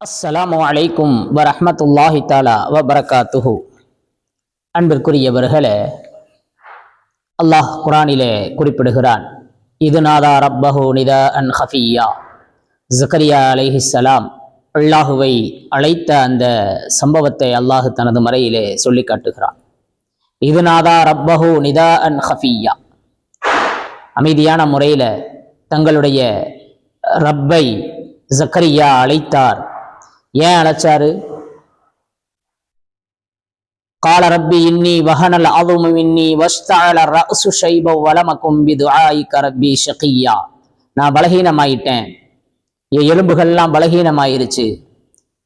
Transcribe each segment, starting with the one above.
அஸ்ஸலாமு அலைக்கும் வரஹ்மத்துல்லாஹி தஆலா வபரகாத்துஹு. அன்பிற்குரியவர்களே, அல்லாஹ் குர்ஆனிலே குறிப்பிடுகிறான், இது நாதா ரப்பஹு நிதாஅன் ஹஃபிய்யா. ஜக்கரியா அலைஹிஸ்ஸலாம் அல்லாஹுவை அழைத்த அந்த சம்பவத்தை அல்லாஹ் தனது மறையிலே சொல்லி காட்டுகிறான். இது நாதா ரப்பஹு நிதாஅன் ஹஃபிய்யா. அமைதியான முறையில தங்களுடைய ரப்பை ஜக்கரியா அழைத்தார். ஏன் அழைச்சாரு? கால ரப்பி இன்னி வஹனல் அஸுமு மின்னி வஸ்தஅல ரஅஸு ஷைப வலமகும் பிதுஆஇக ரப்பி ஷகிய்யா. நான் பலகீனமாயிட்டேன், என் எலும்புகள்லாம் பலகீனமாயிருச்சு,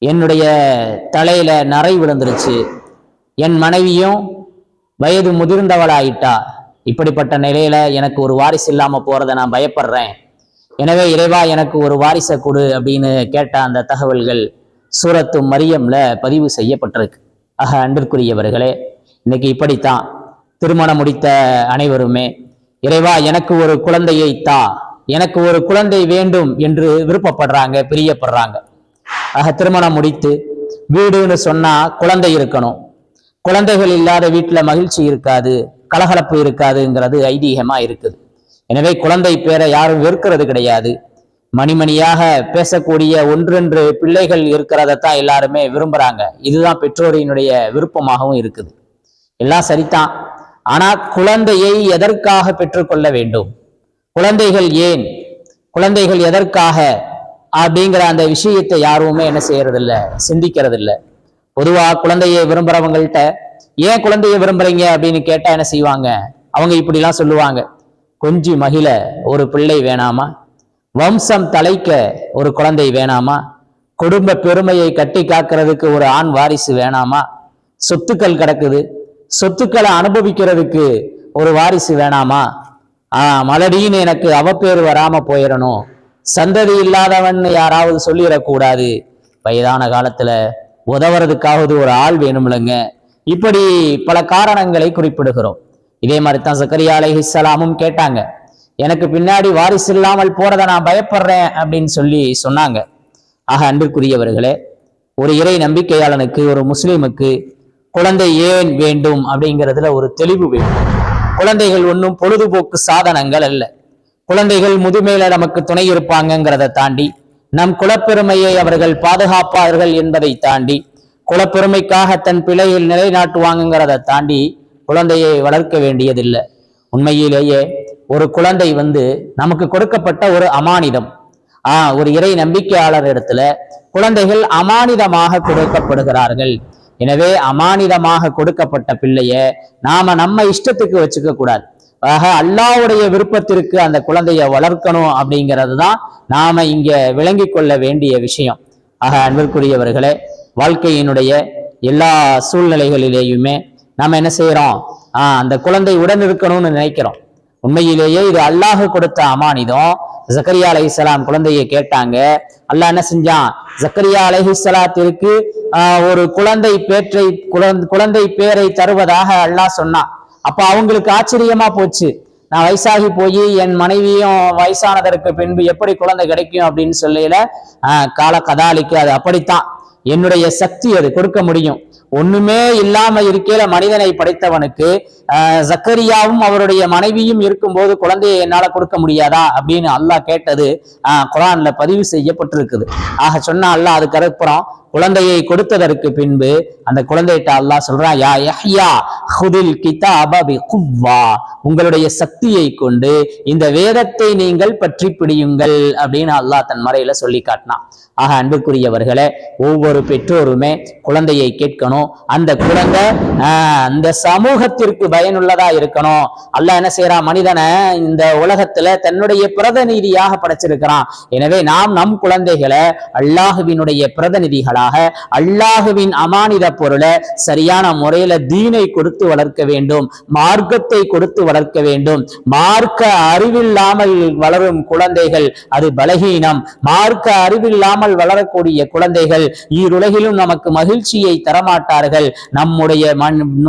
என்னுடைய தலையில நரை விழுந்துருச்சு, என் மனைவியும் வயது முதிர்ந்தவளாயிட்டா. இப்படிப்பட்ட நிலையில எனக்கு ஒரு வாரிசு இல்லாம போறதை நான் பயப்படுறேன். எனவே இறைவா எனக்கு ஒரு வாரிசை கொடு அப்படின்னு கேட்ட அந்த தகவல்கள் சூரத்து மரியம்ல பதிவு செய்யப்பட்டிருக்கு. அன்பிற்குரியவர்களே, இன்னைக்கு இப்படித்தான் திருமணம் முடித்த அனைவருமே இறைவா எனக்கு ஒரு குழந்தையை தா, எனக்கு ஒரு குழந்தை வேண்டும் என்று விருப்பப்படுறாங்க, பிரியப்படுறாங்க. திருமணம் முடித்து வீடுன்னு சொன்னா குழந்தை இருக்கணும். குழந்தைகள் இல்லாத வீட்டுல மகிழ்ச்சி இருக்காது, கலகலப்பு இருக்காதுங்கிறது ஐதீகமா இருக்குது. எனவே குழந்தை பேரை யாரும் வெறுக்கிறது கிடையாது. மணிமணியாக பேசக்கூடிய ஒன்றென்று பிள்ளைகள் இருக்கிறதத்தான் எல்லாருமே விரும்புறாங்க. இதுதான் பெற்றோரினுடைய விருப்பமாகவும் இருக்குது. எல்லாம் சரிதான். ஆனா குழந்தையை எதற்காக பெற்றுக்கொள்ள வேண்டும், குழந்தைகள் ஏன், குழந்தைகள் எதற்காக அப்படிங்கிற அந்த விஷயத்தை யாருமே என்ன செய்யறதில்ல, சிந்திக்கிறது இல்லை. பொதுவா குழந்தையை விரும்புறவங்கள்ட்ட ஏன் குழந்தையை விரும்புறீங்க அப்படின்னு கேட்டா என்ன செய்வாங்க, அவங்க இப்படிலாம் சொல்லுவாங்க, கொஞ்சி மகிழ ஒரு பிள்ளை வேணாமா, வம்சம் தலைக்க ஒரு குழந்தை வேணாமா, குடும்ப பெருமையை கட்டி காக்கிறதுக்கு ஒரு ஆண் வாரிசு வேணாமா, சொத்துக்கள் கிடக்குது, சொத்துக்களை அனுபவிக்கிறதுக்கு ஒரு வாரிசு வேணாமா, மலடின்னு எனக்கு அவப்பேறு வராம போயிடணும், சந்ததி இல்லாதவன் யாராவது சொல்லிடக்கூடாது, வயதான காலத்துல உதவுறதுக்காவது ஒரு ஆள் வேணும்லங்க. இப்படி பல காரணங்களை குறிப்பிடுகிறோம். இதே மாதிரி தான் ஜக்கரியா அலைஹிஸ்ஸலாமும் கேட்டாங்க, எனக்கு பின்னாடி வாரிசு இல்லாமல் போறதை நான் பயப்படுறேன் அப்படின்னு சொன்னாங்க. அன்பிற்குரியவர்களே, ஒரு இறை நம்பிக்கையாளனுக்கு, ஒரு முஸ்லிமுக்கு குழந்தை ஏன் வேண்டும் அப்படிங்கிறதுல ஒரு தெளிவு வேண்டும். குழந்தைகள் ஒன்றும் பொழுதுபோக்கு சாதனங்கள் அல்ல. குழந்தைகள் முதுமையில நமக்கு துணை இருப்பாங்கிறத தாண்டி, நம் குலப்பெருமையை அவர்கள் பாதுகாப்பார்கள் என்பதை தாண்டி, குலப்பெருமைக்காக தன் பிள்ளையில் நிலைநாட்டுவாங்கிறத தாண்டி குழந்தையை வளர்க்க வேண்டியதில்லை. உண்மையிலேயே ஒரு குழந்தை நமக்கு கொடுக்கப்பட்ட ஒரு அமானிதம். ஒரு இறை நம்பிக்கையாளர் இடத்துல குழந்தைகள் அமானிதமாக கொடுக்கப்படுகிறார்கள். எனவே அமானிதமாக கொடுக்கப்பட்ட பிள்ளைய நாம நம்ம இஷ்டத்துக்கு வச்சுக்க கூடாது. அல்லாஹ்வுடைய விருப்பத்திற்கு அந்த குழந்தைய வளர்க்கணும் அப்படிங்கிறது தான் நாம இங்க விளங்கி கொள்ள வேண்டிய விஷயம். அன்பிற்குரியவர்களே, வாழ்க்கையினுடைய எல்லா சூழ்நிலைகளிலேயுமே நாம என்ன செய்யறோம், அந்த குழந்தை உடன் இருக்கணும்னு நினைக்கிறோம். உண்மையிலேயே இது அல்லாஹ் கொடுத்த அமானிதம். ஜக்கரியா அலைஹிஸ்ஸலாம் குழந்தையை கேட்டாங்க. அல்லாஹ் என்ன செஞ்சான், ஜக்கரியா அலைஹிஸ்ஸலாத்திற்கு ஒரு குழந்தை பேரை தருவதாக அல்லாஹ் சொன்னான். அப்ப அவங்களுக்கு ஆச்சரியமா போச்சு. நான் வயசாகி போய் என் மனைவியும் வயசானதற்கு பின்பு எப்படி குழந்தை கிடைக்கும் அப்படின்னு சொல்லல, கால கதாலிக்கு அது அப்படித்தான், என்னுடைய சக்தி அது கொடுக்க முடியும். ஒண்ணுமே இல்லாம இருக்கையில மனிதனை படைத்தவனுக்கு ஜக்கரியாவும் அவருடைய மனைவியும் இருக்கும்போது குழந்தையை என்னால கொடுக்க முடியாதா அப்படின்னு அல்லாஹ் கேட்டது குர்ஆன்ல பதிவு செய்யப்பட்டிருக்குது. சொன்னா அல்லாஹ் அதுக்கு அப்புறம் குழந்தையை கொடுத்ததற்கு பின்பு அந்த குழந்தைகிட்ட அல்லாஹ் சொல்றான், யா யஹ்யா ஹுதில் கிதாப பிகுவ்வா, உங்களுடைய சக்தியை கொண்டு இந்த வேதத்தை நீங்கள் பற்றி பிடியுங்கள் அப்படின்னு அல்லாஹ் தன் மறையில சொல்லி காட்டினான். அன்புக்குரியவர்களே, ஒவ்வொரு பெற்றோருமே குழந்தையை கேட்கணும். அந்த குழந்தை அந்த சமூகத்திற்கு பயனுள்ளதா இருக்கணும். அல்லாஹ் என்ன செய்யறான், மனிதனை இந்த உலகத்துல தன்னுடைய பிரதிநிதியாக படைச்சிருக்கிறான். எனவே நாம் நம் குழந்தைகளை அல்லாஹுவினுடைய பிரதிநிதிகளா சொல்றாங்க, அல்லாஹுவின் அமானித பொருளை சரியான முறையில தீனை கொடுத்து வளர்க்க வேண்டும், மார்க்கத்தை கொடுத்து வளர்க்க வேண்டும். மார்க்க அறிவில்லாமல் வளரும் குழந்தைகள் அது பலகீனம். மார்க்க அறிவில்லாமல் வளரக்கூடிய குழந்தைகள் ஈருலகிலும் நமக்கு மகிழ்ச்சியை தரமாட்டார்கள். நம்முடைய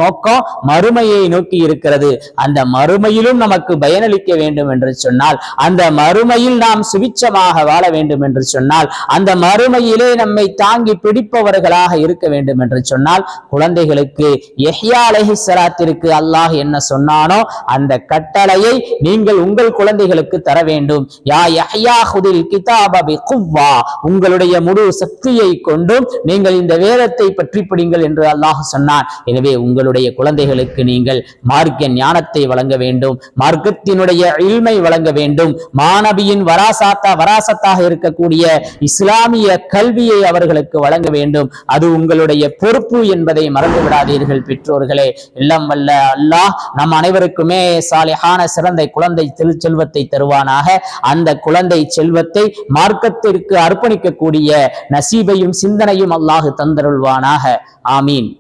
நோக்கம் மறுமையை நோக்கி இருக்கிறது. அந்த மறுமையிலும் நமக்கு பயனளிக்க வேண்டும் என்று சொன்னால், அந்த மறுமையில் நாம் சுவிச்சமாக வாழ வேண்டும் என்று சொன்னால், அந்த மறுமையிலே நம்மை தாங்கி பிடிப்பவர்களாக இருக்க வேண்டும் என்று சொன்னால், குழந்தைகளுக்கு யஹ்யா அலைஹிஸ்ஸலாத்திற்கு அல்லாஹ் என்ன சொன்னானோ அந்த கட்டளையை நீங்கள் உங்கள் குழந்தைகளுக்கு தர வேண்டும். யா யஹ்யா ஹுதில் கிதாப பிகுவ்வா, உங்களுடைய முழு சக்தியை கொண்டு நீங்கள் இந்த வேதத்தை பற்றி பிடிங்கள் என்று அல்லாஹ் சொன்னான். எனவே உங்களுடைய குழந்தைகளுக்கு நீங்கள் மார்க்க ஞானத்தை வழங்க வேண்டும், மார்க்கத்தினுடைய இல்மை வழங்க வேண்டும். மாணவியின் வராசத்தாக இருக்கக்கூடிய இஸ்லாமிய கல்வியை அவர்களுக்கு வழங்க வேண்டும். அது உங்களுடைய பொறுப்பு என்பதை மறந்து விடாதீர்கள் பெற்றோர்களே. எல்லாம் வல்ல அல்லாஹ் நம் அனைவருக்குமே சாலிஹான சிறந்த குழந்தை செல்வத்தை தருவானாக. அந்த குழந்தை செல்வத்தை மார்க்கத்திற்கு அர்ப்பணிக்கக்கூடிய நசீபையும் சிந்தனையும் அல்லாஹ் தந்தருள்வானாக. ஆமீன்.